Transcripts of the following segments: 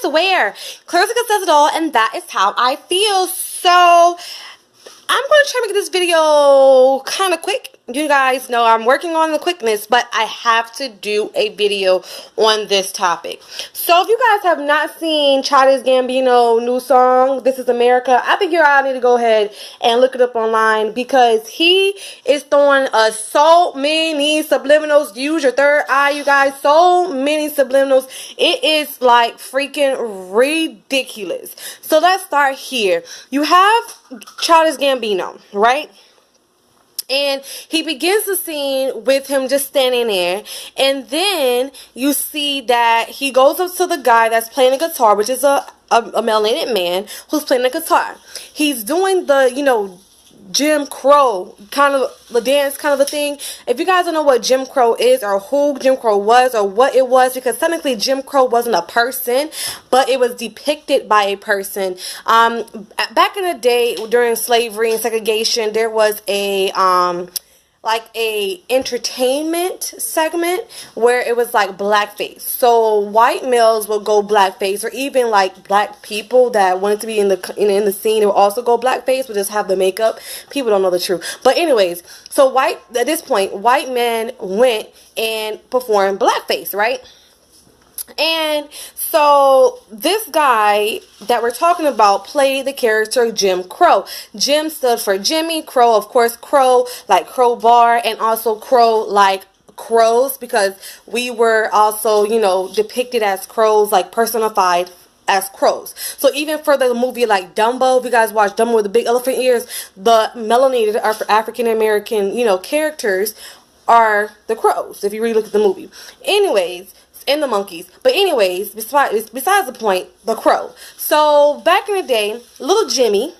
where clearly says it all, and that is how I feel. So I'm going to try to make this video kind of quick. You guys know I'm working on the quickness, but I have to do a video on this topic. So if you guys have not seen Childish Gambino new song, This Is America, I think you all need to go ahead and look it up online, because he is throwing us so many subliminals. Use your third eye, you guys. So many subliminals. It is like freaking ridiculous. So let's start here. You have Childish Gambino, right? And he begins the scene with him just standing there. And then you see that he goes up to the guy that's playing the guitar, which is a melanated man who's playing the guitar. He's doing the, you know, Jim Crow kind of the dance kind of a thing. If you guys don't know what Jim Crow is, or who Jim Crow was, or what it was, because technically Jim Crow wasn't a person, but it was depicted by a person. Back in the day during slavery and segregation, there was a like a entertainment segment where it was like blackface. So white males would go blackface, or even like black people that wanted to be in the scene, they would also go blackface, would just have the makeup. People don't know the truth. But anyways, so at this point, white men went and performed blackface, right? And so this guy that we're talking about played the character Jim Crow. Jim stood for Jimmy, Crow, of course, Crow like crowbar, and also Crow like crows, because we were also, you know, depicted as crows, like personified as crows. So even for the movie like Dumbo, if you guys watch Dumbo with the big elephant ears, the melanated African American, you know, characters are the crows, if you really look at the movie. Anyways, and the monkeys. But anyways, besides the point, the crow. So back in the day, little Jimmy,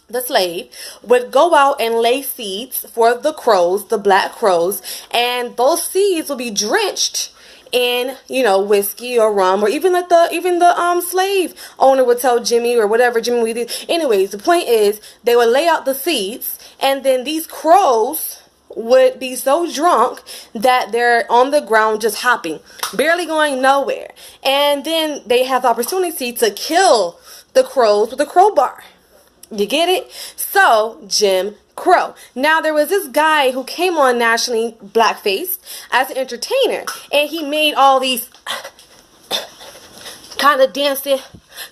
the slave, would go out and lay seeds for the crows, the black crows, and those seeds will be drenched in, you know, whiskey or rum, or even like the slave owner would tell Jimmy, or whatever Jimmy would do. Anyways, the point is, they would lay out the seeds, and then these crows would be so drunk that they're on the ground just hopping, barely going nowhere. And then they have the opportunity to kill the crows with a crowbar. You get it? So, Jim Crow. Now, there was this guy who came on nationally blackface as an entertainer, and he made all these kind of dancing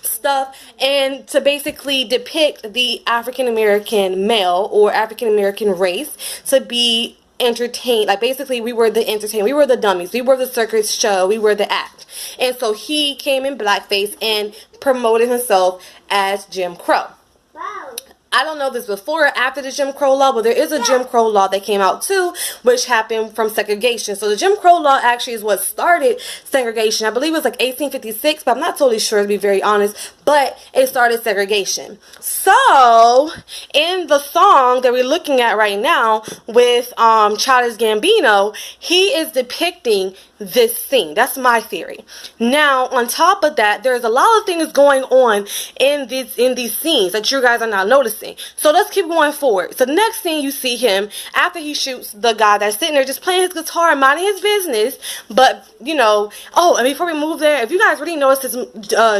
stuff, and to basically depict the African American male or African American race to be entertained. Like, basically, we were the entertainment, we were the dummies, we were the circus show, we were the act. And so he came in blackface and promoted himself as Jim Crow. Wow. I don't know if this before or after the Jim Crow law, but there is a Jim Crow law that came out too, which happened from segregation. So the Jim Crow law actually is what started segregation. I believe it was like 1856, but I'm not totally sure, to be very honest, but it started segregation. So in the song that we're looking at right now with Childish Gambino, he is depicting this scene. That's my theory. Now, on top of that, there's a lot of things going on in these scenes that you guys are not noticing. So let's keep going forward. So the next scene, you see him after he shoots the guy that's sitting there just playing his guitar and minding his business. But, you know, oh, and before we move there, if you guys really notice his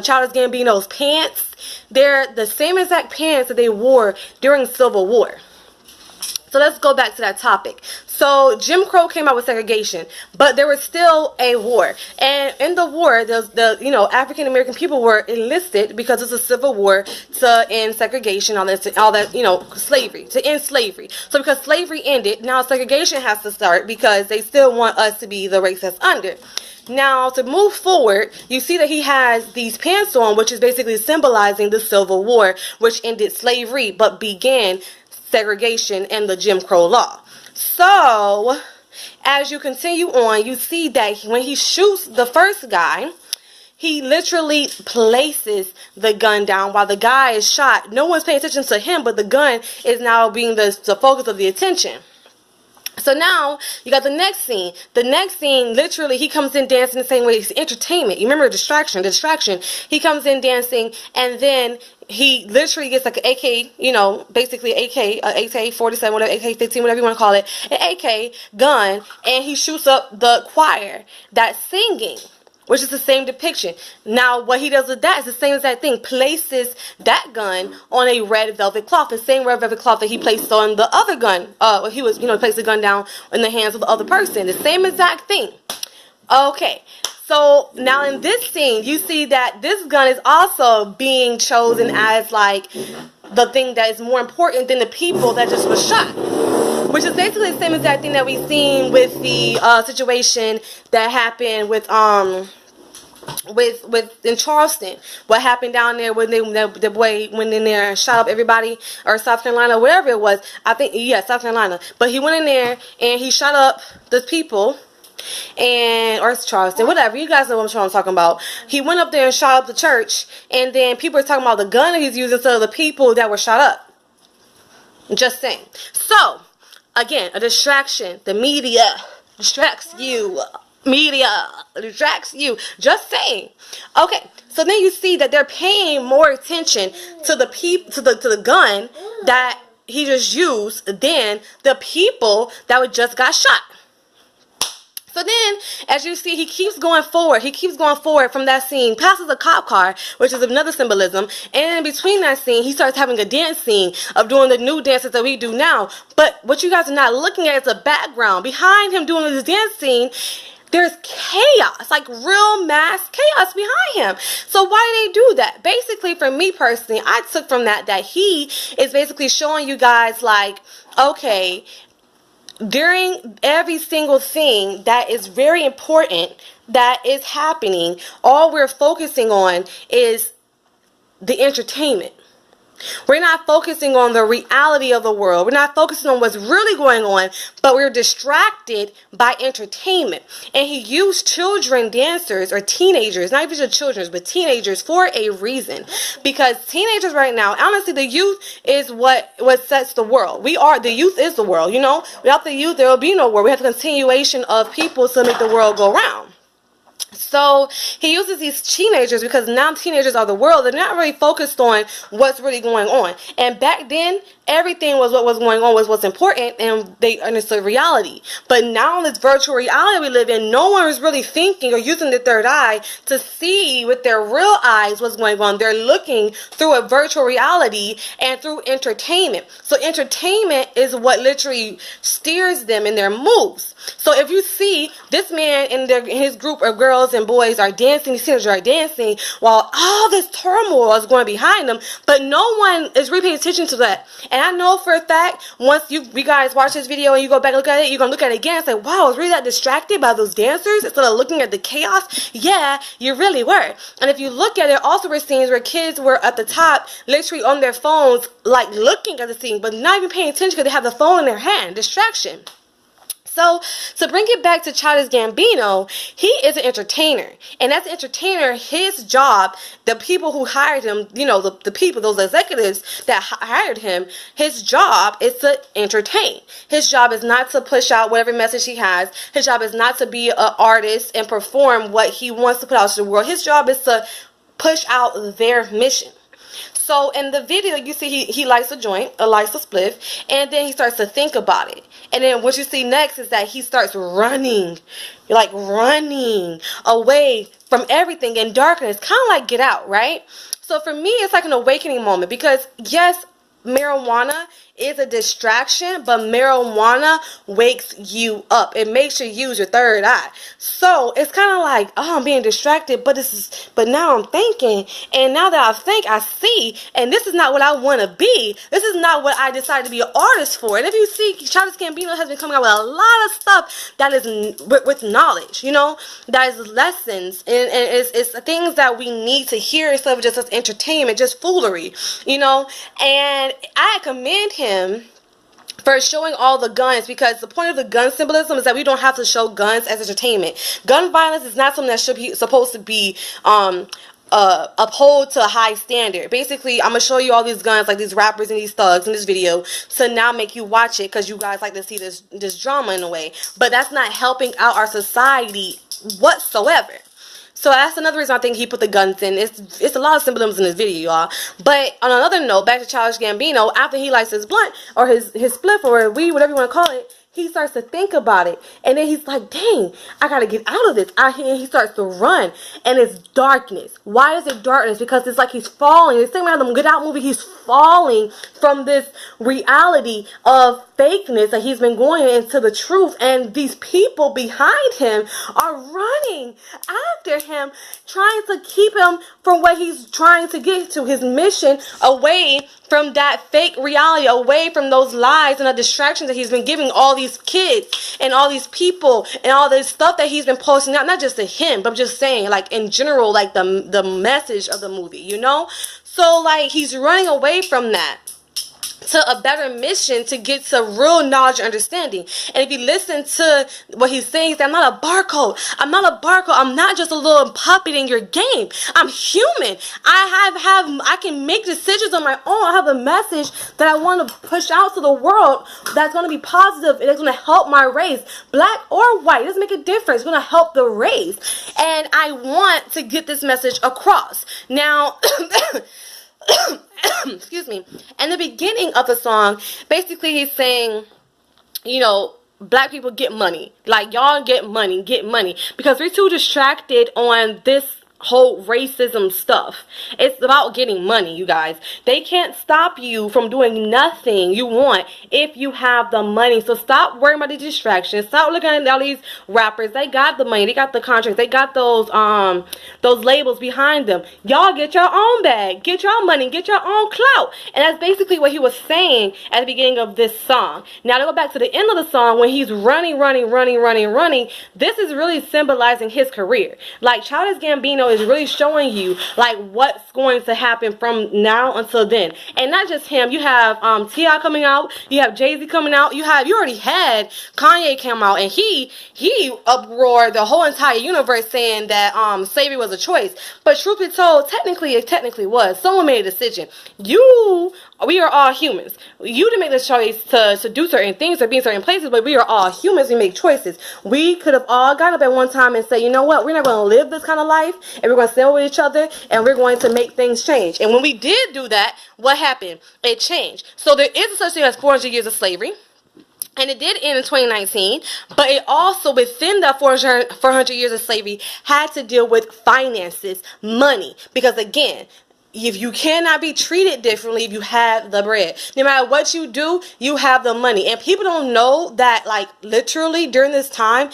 Childish Gambino's pants, they're the same exact pants that they wore during Civil War. So let's go back to that topic. So Jim Crow came out with segregation, but there was still a war. And in the war, the African American people were enlisted because it's a civil war to end segregation, all that, you know, slavery, to end slavery. So because slavery ended, now segregation has to start, because they still want us to be the race that's under. Now, to move forward, you see that he has these pants on, which is basically symbolizing the Civil War, which ended slavery but began segregation and the Jim Crow law. So, as you continue on, you see that when he shoots the first guy, he literally places the gun down while the guy is shot. No one's paying attention to him, but the gun is now being the focus of the attention. So now, you got the next scene. The next scene, literally, he comes in dancing the same way. It's entertainment. You remember the distraction. He comes in dancing, and then he literally gets like an AK, you know, basically AK-47, whatever, AK-15, whatever you want to call it, an AK gun, and he shoots up the choir that's singing. which is the same depiction. Now, what he does with that is the same exact thing. Places that gun on a red velvet cloth, the same red velvet cloth that he placed on the other gun. He was, placed the gun down in the hands of the other person. The same exact thing. Okay. So now in this scene, you see that this gun is also being chosen as like the thing that is more important than the people that just was shot. Which is basically the same exact thing that we've seen with the situation that happened with in Charleston. What happened down there when the boy went in there and shot up everybody, or South Carolina, whatever it was. I think, yeah, South Carolina. But he went in there and he shot up the people. Or it's Charleston, whatever, you guys know what I'm talking about. He went up there and shot up the church, and then people are talking about the gun that he's using instead of the people that were shot up. Just saying. So, again, a distraction. The media distracts you. Media distracts you. Just saying. Okay, so then you see that they're paying more attention to the to the gun that he just used than the people that just got shot. So then, as you see, he keeps going forward. He keeps going forward from that scene, passes a cop car, which is another symbolism. And in between that scene, he starts having a dance scene of doing the new dances that we do now. But what you guys are not looking at is the background. Behind him doing this dance scene, there's chaos, like real mass chaos behind him. So why do they do that? Basically, for me personally, I took from that he is basically showing you guys like, okay, during every single thing that is very important that is happening, all we're focusing on is the entertainment. We're not focusing on the reality of the world. We're not focusing on what's really going on, but we're distracted by entertainment. And he used children dancers, or teenagers, not even just children, but teenagers, for a reason. Because teenagers right now, honestly, the youth is what sets the world. The youth is the world, Without the youth, there will be no world. We have the continuation of people to make the world go round. So he uses these teenagers because now teenagers are the world. They're not really focused on what's really going on. And back then, everything was what was going on was what's important, and they understood reality. But now in this virtual reality we live in, no one is really thinking or using the third eye to see with their real eyes what's going on. They're looking through a virtual reality and through entertainment. So entertainment is what literally steers them in their moves. So if you see this man and his group of girls and boys are dancing, these teenagers are dancing while all this turmoil is going behind them, but no one is really paying attention to that. And I know for a fact, once you guys watch this video and you go back and look at it, you're going to look at it again and say, wow, I was really that distracted by those dancers instead of looking at the chaos. Yeah, you really were. And if you look at it, also were scenes where kids were at the top, literally on their phones, like looking at the scene, but not even paying attention because they have the phone in their hand. Distraction. So, to bring it back to Childish Gambino, he is an entertainer. And as an entertainer, his job, the people who hired him, the people, those executives that hired him, his job is to entertain. His job is not to push out whatever message he has. His job is not to be an artist and perform what he wants to put out to the world. His job is to push out their mission. So in the video, you see he lights a joint, lights a spliff, and then he starts to think about it. And then what you see next is that he starts running, like running away from everything in darkness, kind of like Get Out, right? So for me, it's like an awakening moment because, yes, marijuana is a distraction, but marijuana wakes you up. It makes you use your third eye. So it's kind of like, oh, I'm being distracted, but now I'm thinking, and now that I think, I see, and this is not what I want to be. This is not what I decided to be an artist for. And if you see, Childish Gambino has been coming out with a lot of stuff that is with knowledge, that is lessons, and it's things that we need to hear instead of just as entertainment, just foolery, and I commend him for showing all the guns, because the point of the gun symbolism is that we don't have to show guns as entertainment. Gun violence is not something that supposed to be uphold to a high standard. Basically, I'm gonna show you all these guns, like these rappers and these thugs in this video, to now make you watch it because you guys like to see this drama in a way. But that's not helping out our society whatsoever. So that's another reason I think he put the guns in. It's a lot of symbolism in this video, y'all. But on another note, back to Childish Gambino, after he lights his blunt, or his spliff, or weed, whatever you want to call it, he starts to think about it. And then he's like, dang, I got to get out of this. And he starts to run. And it's darkness. Why is it darkness? Because it's like he's falling. The same way in the Get Out movie, he's falling from this reality of fakeness that he's been going into the truth. And these people behind him are running after him, trying to keep him from what he's trying to get to, his mission, away from that fake reality, away from those lies and the distractions that he's been giving all these kids and all these people and all this stuff that he's been posting out, not just to him, but I'm just saying, like, in general, like the message of the movie, you know? So, like, he's running away from that to a better mission, to get to real knowledge and understanding. And if you listen to what he's saying, I'm not a barcode. I'm not a barcode. I'm not just a little puppet in your game. I'm human. I can make decisions on my own. I have a message that I want to push out to the world that's going to be positive and it's going to help my race, black or white. It doesn't make a difference. It's going to help the race. And I want to get this message across. Now, excuse me. In the beginning of the song, basically he's saying, you know, black people get money. Like, y'all get money, because we're too distracted on this whole racism stuff. It's about getting money, you guys. They can't stop you from doing nothing you want if you have the money. So stop worrying about the distractions. Stop looking at all these rappers. They got the money. They got the contracts. They got those labels behind them. Y'all get your own bag. Get your own money. Get your own clout. And that's basically what he was saying at the beginning of this song. Now to go back to the end of the song, when he's running, this is really symbolizing his career. Like, Childish Gambino is really showing you, like, what's going to happen from now until then. And not just him. You have T.I. coming out. You have Jay-Z coming out. You already had Kanye come out, and he uproared the whole entire universe saying that slavery was a choice. But truth be told, it technically was. Someone made a decision. We are all humans. You didn't make the choice to do certain things or be in certain places, but we are all humans. We make choices. We could have all got up at one time and said, you know what, we're not going to live this kind of life, and we're going to stand with each other, and we're going to make things change. And when we did do that, what happened? It changed. So there is such thing as 400 years of slavery. And it did end in 2019, but it also, within that 400 years of slavery, had to deal with finances, money. Because again, if you cannot be treated differently if you have the bread. No matter what you do, you have the money. And people don't know that, like, literally during this time,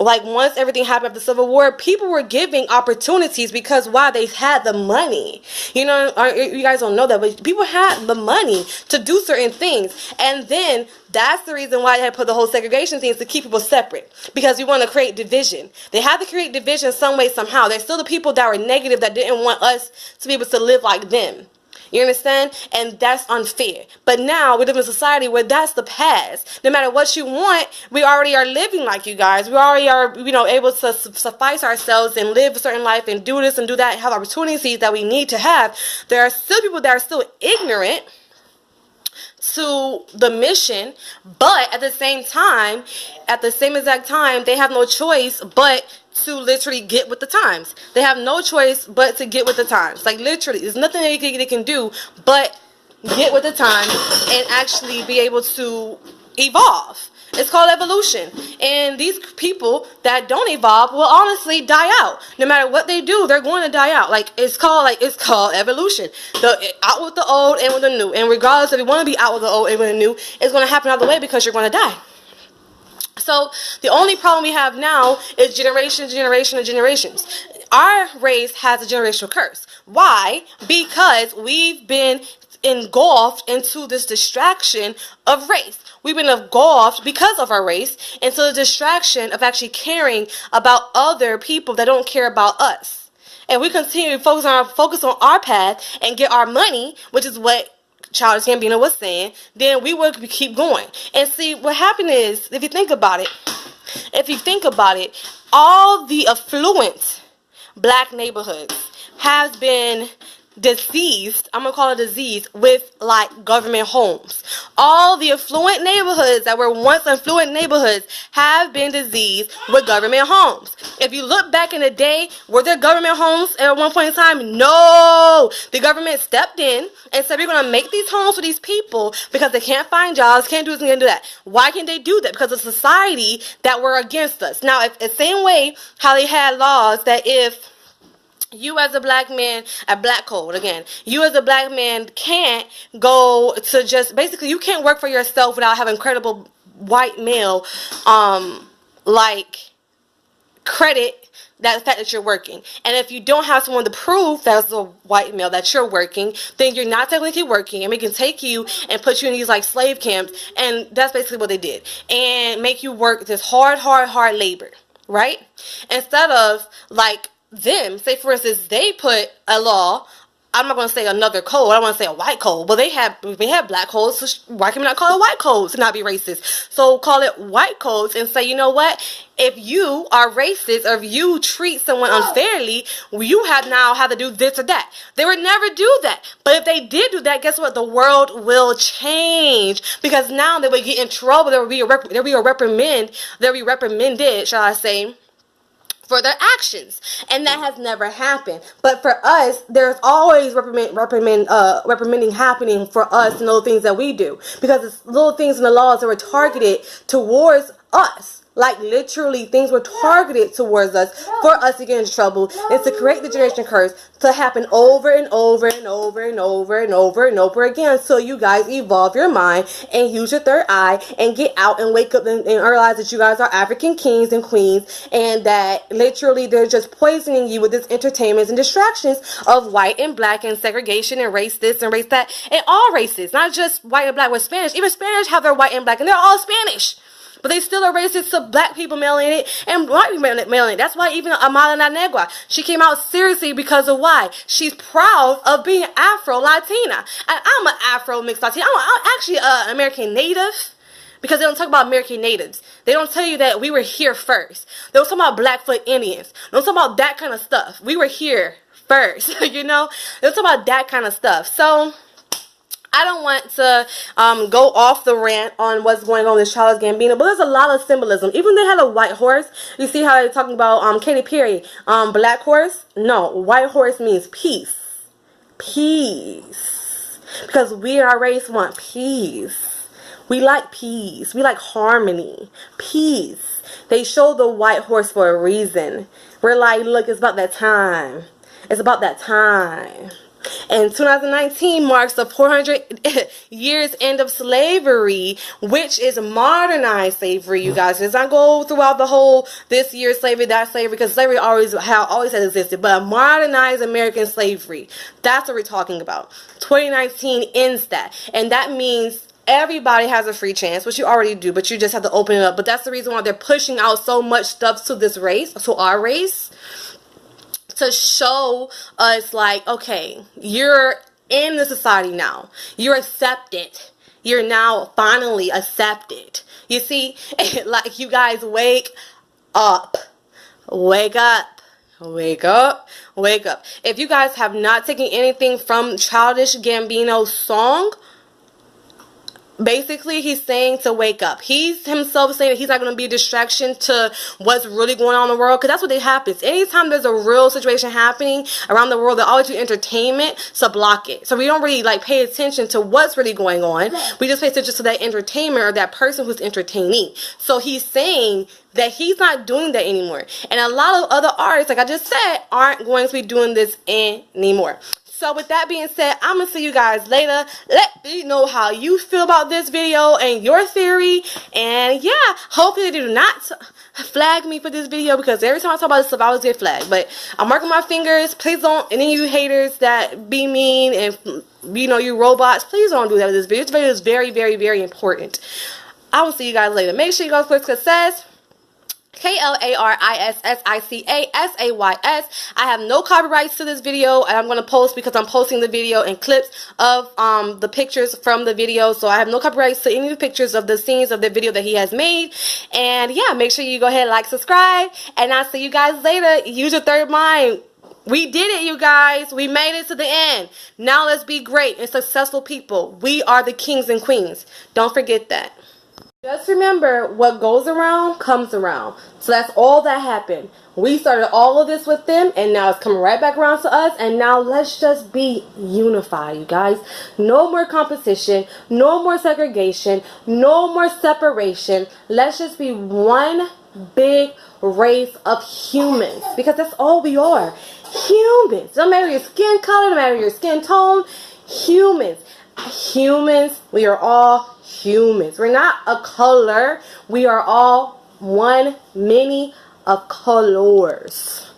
like, once everything happened after the Civil War, people were giving opportunities because, why? They had the money. You know, you guys don't know that, but people had the money to do certain things. And then that's the reason why they had put the whole segregation things, to keep people separate. Because we want to create division. They had to create division some way, somehow. There's still the people that were negative that didn't want us to be able to live like them. You understand? And that's unfair. But now we live in a society where that's the past. No matter what you want, we already are living like you guys. We already are, you know, able to suffice ourselves and live a certain life and do this and do that, and have opportunities that we need to have. There are still people that are still ignorant to the mission, but at the same time, at the same exact time, they have no choice but to literally get with the times. They have no choice but to get with the times. Like, literally, there's nothing they can do but get with the times and actually be able to evolve. It's called evolution. And these people that don't evolve will honestly die out. No matter what they do, they're going to die out. It's called evolution. Out with the old and with the new. And regardless if you want to be out with the old and with the new, it's going to happen either way, because you're going to die. So the only problem we have now is generations. Our race has a generational curse. Why? Because we've been engulfed into this distraction of race. We've been engulfed because of our race into the distraction of actually caring about other people that don't care about us. And we continue to focus on our path and get our money, which is what Childish Gambino was saying, then we will keep going. And see, what happened is, if you think about it, all the affluent black neighborhoods has been deceased, I'm gonna call it disease, with like government homes. All the affluent neighborhoods that were once affluent neighborhoods have been diseased with government homes. If you look back in the day, were there government homes at one point in time? No. The government stepped in and said, we're gonna make these homes for these people because they can't find jobs, can't do this, can't do that. Why can't they do that? Because of society that were against us. Now, if the same way how they had laws that if you as a black man, a black code again, you as a black man can't go to just, basically you can't work for yourself without having credible white male, like credit that fact that you're working. And if you don't have someone to prove that's a white male that you're working, then you're not technically working, and we can take you and put you in these like slave camps. And that's basically what they did, and make you work this hard labor, right? Instead of like them, say for instance, they put a law, I'm not going to say another code, I don't want to say a white code, but they have black codes, so why can we not call it white codes to not be racist? So call it white codes and say, you know what, if you are racist or if you treat someone unfairly, you have to do this or that. They would never do that. But if they did do that, guess what? The world will change, because now they would get in trouble. There will be reprimanded, shall I say, for their actions, and that has never happened. But for us, there's always reprimanding happening for us and little things that we do, because it's little things in the laws that were targeted towards us. Like literally things were targeted towards us for us to get into trouble, and to create the generation curse to happen over and over and over and over and over and over again. So you guys evolve your mind and use your third eye and get out and wake up and realize that you guys are African kings and queens, and that literally they're just poisoning you with this entertainments and distractions of white and black and segregation and race this and race that, and all races, not just white and black with Spanish. Even Spanish have their white and black, and they're all Spanish. But they still are racist to black people melanated and white people melanated. That's why even Amala La Negra, she came out seriously because of why? She's proud of being Afro-Latina. I'm an Afro-mixed Latina. I'm actually an American native, because they don't talk about American natives. They don't tell you that we were here first. They don't talk about Blackfoot Indians. They don't talk about that kind of stuff. We were here first, you know? They don't talk about that kind of stuff. So I don't want to go off the rant on what's going on with Childish Gambino, but there's a lot of symbolism. Even they had a white horse. You see how they're talking about Katy Perry, black horse? No, white horse means peace. Peace. Because we, our race, want peace. We like peace. We like harmony. Peace. They show the white horse for a reason. We're like, look, it's about that time. It's about that time. And 2019 marks the 400 years end of slavery, which is modernized slavery, you guys. It's not go throughout the whole this year slavery, that slavery, because slavery always has existed, but modernized American slavery. That's what we're talking about. 2019 ends that, and that means everybody has a free chance, which you already do, but you just have to open it up. But that's the reason why they're pushing out so much stuff to this race, to our race, to show us like, okay, you're in the society now. You're accepted. You're now finally accepted. You see, like, you guys wake up. Wake up. Wake up. Wake up. If you guys have not taken anything from Childish Gambino's song, basically, he's saying to wake up. He's himself saying that he's not going to be a distraction to what's really going on in the world, because that's what happens. Anytime there's a real situation happening around the world, they always do entertainment to block it. So we don't really like pay attention to what's really going on. We just pay attention to that entertainment or that person who's entertaining. So he's saying that he's not doing that anymore. And a lot of other artists, like I just said, aren't going to be doing this anymore. So with that being said, I'm going to see you guys later. Let me know how you feel about this video and your theory. And yeah, hopefully they do not flag me for this video, because every time I talk about this stuff, I always get flagged. But I'm marking my fingers. Please don't, any of you haters that be mean and, you know, you robots, please don't do that with this video. This video is very, very, very important. I will see you guys later. Make sure you go click success. KLARISSICASAYS. I have no copyrights to this video, and I'm going to post, because I'm posting the video and clips of the pictures from the video. So I have no copyrights to any of the pictures of the scenes of the video that he has made. And yeah, make sure you go ahead and like, subscribe, and I'll see you guys later. Use your third mind. We did it, you guys. We made it to the end. Now let's be great and successful people. We are the kings and queens. Don't forget that. Just remember, what goes around comes around. So that's all that happened. We started all of this with them, and now it's coming right back around to us. And now let's just be unified, you guys. No more competition, no more segregation, no more separation. Let's just be one big race of humans, because that's all we are. Humans. No matter your skin color, no matter your skin tone, humans. Humans. We are all humans. We're not a color. We are all one many of colors.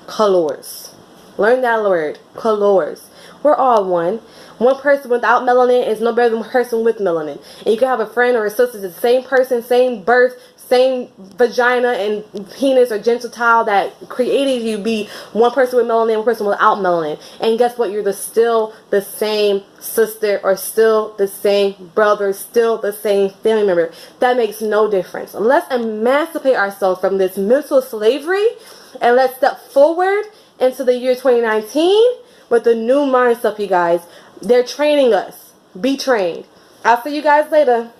Colors. Learn that word. Colors. We're all one. One person without melanin is no better than one person with melanin. And you can have a friend or a sister, the same person, same birth, same vagina and penis or genital that created you, be one person with melanin, one person without melanin. And guess what? You're still the same sister or still the same brother, still the same family member. That makes no difference. Let's emancipate ourselves from this mental slavery, and let's step forward into the year 2019 with a new mindset, you guys. They're training us. Be trained. I'll see you guys later.